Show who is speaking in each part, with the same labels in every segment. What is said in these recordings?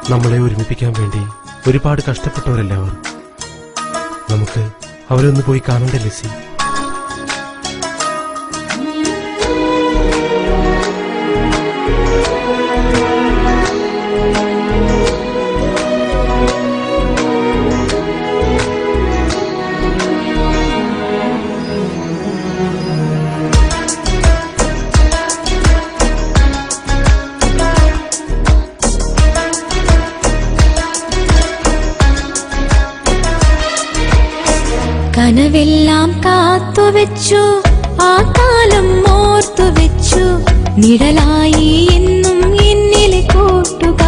Speaker 1: നമ്മളെ ഒരുമിപ്പിക്കാൻ വേണ്ടി ഒരുപാട് കഷ്ടപ്പെട്ടവരല്ലേ അവർ. നമുക്ക് അവരൊന്ന് പോയി കാണണ്ടേ ലിസി?
Speaker 2: കനവെല്ലാം കാത്തുവെച്ചു, ആ കാലം ഓർത്തുവെച്ചു, നിഴലായി എന്നും എന്നിലെ കൂട്ടുകാരായിന്റെ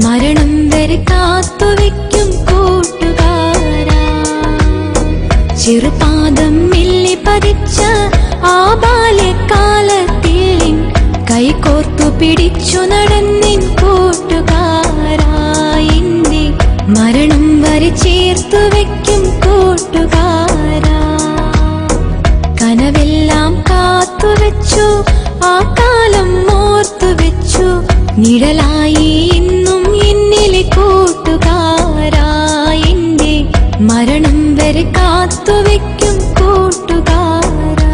Speaker 2: മരണം വരെ കാത്തുവെക്കും കൂട്ടുകാരാ. ചെറുപാദം മെല്ലെ പതിച്ച ആ ബാല്യകാലത്തിൽ കൈകോർത്തു പിടിച്ചു നടന്നിൻ കൂട്ടുകാരായിന്റെ മരണം വരെ ചേർത്തു വെക്കും കൂട്ടുകാരാ. കനവെല്ലാം കാത്തുവെച്ചു, ആ കാലം ഓർത്തുവെച്ചു, നിഴലായി എന്നും എന്നിലെ കൂട്ടുകാരായിന്റെ മരണം വരെ കാത്തുവെക്കും കൂട്ടുകാരാ.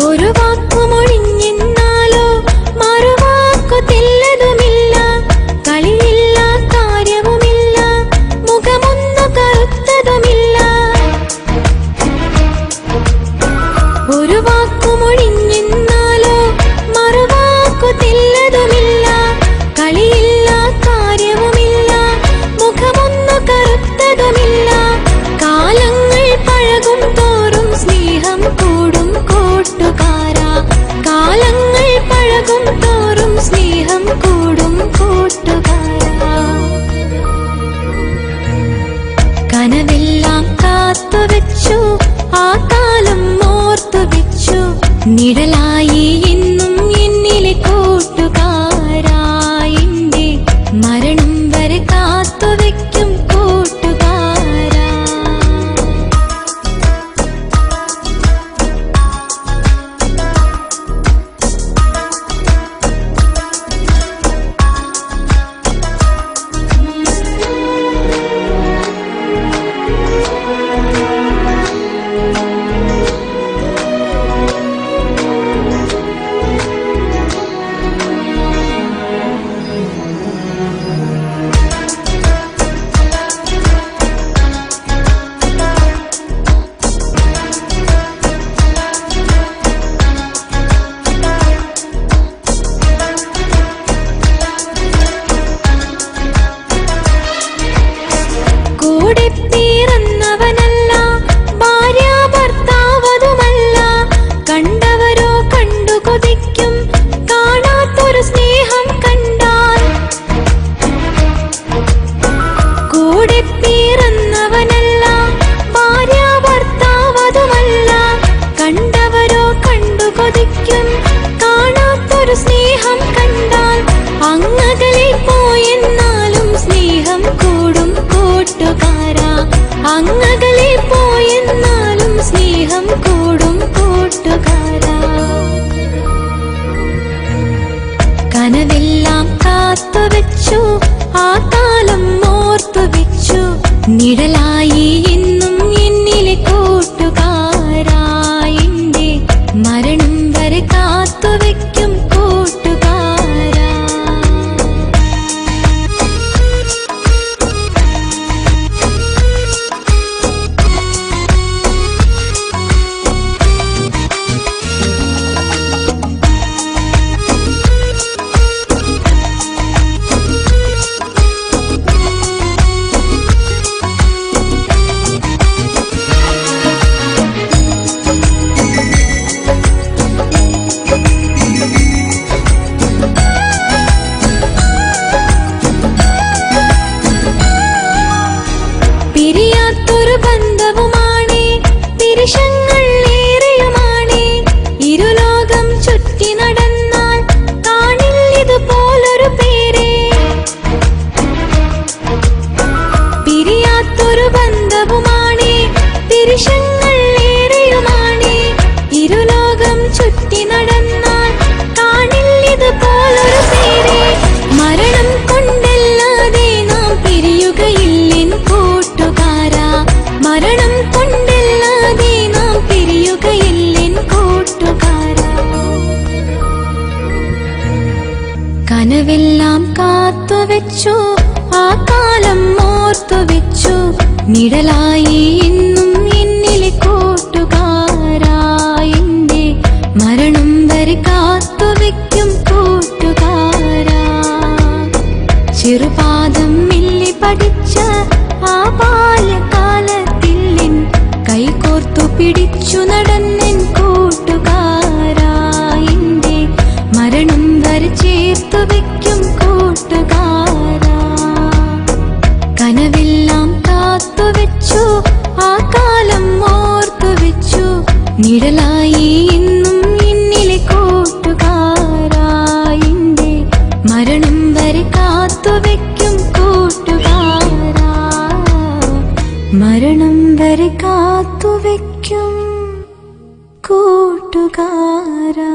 Speaker 2: ഒരു വാക്കുമൊഴിഞ്ഞെന്നാലോ മറുവാക്കു തെല്ലതുമില്ല, കളിയില്ല കാര്യവുമില്ല, മുഖമൊന്നു കറുത്തതുമില്ല. ഒരു വാക്കുമൊഴിഞ്ഞെന്നാലോ മറുവാക്കു തെല്ലതുമില്ല, കളിയില്ല കാര്യവുമില്ല, മുഖമൊന്നു കറുത്തതുമില്ല. കാലങ്ങൾ പഴകും തോറും സ്നേഹം കൂടും കൂട്ടുകാരാ. കാലങ്ങൾ പഴകും തോറും സ്നേഹം കൂടും കൂട്ടുകാരാ. കനവെല്ലാം കാത്തുവെച്ചു, ആ കാലം ഓർത്തുവെച്ചു, നിഴലായി എന്നും എന്നിലെ കൂട്ടുകാരായിന്റെ മരണം വരെ കാത്തുവെക്കും കൂട്ടുകാരാ. കൂടെ പിറന്നവനല്ല, ഭാര്യ ഭർത്താവതുമല്ല, കണ്ടവരോ കണ്ടു കൊതിക്കും കാണാത്തൊരു സ്നേഹം കണ്ടാൽ. കൂടെ പിറന്നവനല്ല, ഭാര്യ ഭർത്താവതുമല്ല, കണ്ടവരോ കണ്ടു കൊതിക്കും കാണാത്തൊരു സ്നേഹം കണ്ടാൽ. അങ്ങകലെ പോയെന്നാലും സ്നേഹം കൂടും കൂട്ടുകാരാ. അങ്ങകലെ പോയെന്നാലും സ്നേഹം കൂടും കൂട്ടുകാരാ. കനവെല്ലാം കാത്തുവെച്ചു, ആ കാലം ഓർത്തുവെച്ചു, നിഴലായി എന്നും എന്നിലെ കൂട്ടുകാരായിന്റെ മരണം വരെ കാത്തുവെക്കും കൂട്ടുകാരാ. നിഴലായി എന്നും എന്നിലെ കൂട്ടുകാരാ. എന്റെ മരണം വരെ കാത്തുവെക്കും കൂട്ടുകാരാ. ചെറുപാദം മില്ലി പഠിച്ച ആ ബാല്യകാലത്തിൽ എൻ കൈകോർത്തു പിടിച്ചു നടന്നെൻ കൂട്ടുകാരാ. എന്റെ മരണം വരെ ചേർത്തു വെക്കും കൂട്ടുകാരാ. കനവെല്ലാം കാത്തുവെച്ചു ആ കാലം ഓർത്തുവെച്ചു നിഴലായി എന്നും എന്നിലെ കൂട്ടുകാരാ. എന്റെ മരണം വരെ കാത്തുവെക്കും കൂട്ടുകാരാ. മരണം വരെ കാത്തുവെക്കും കൂട്ടുകാരാ.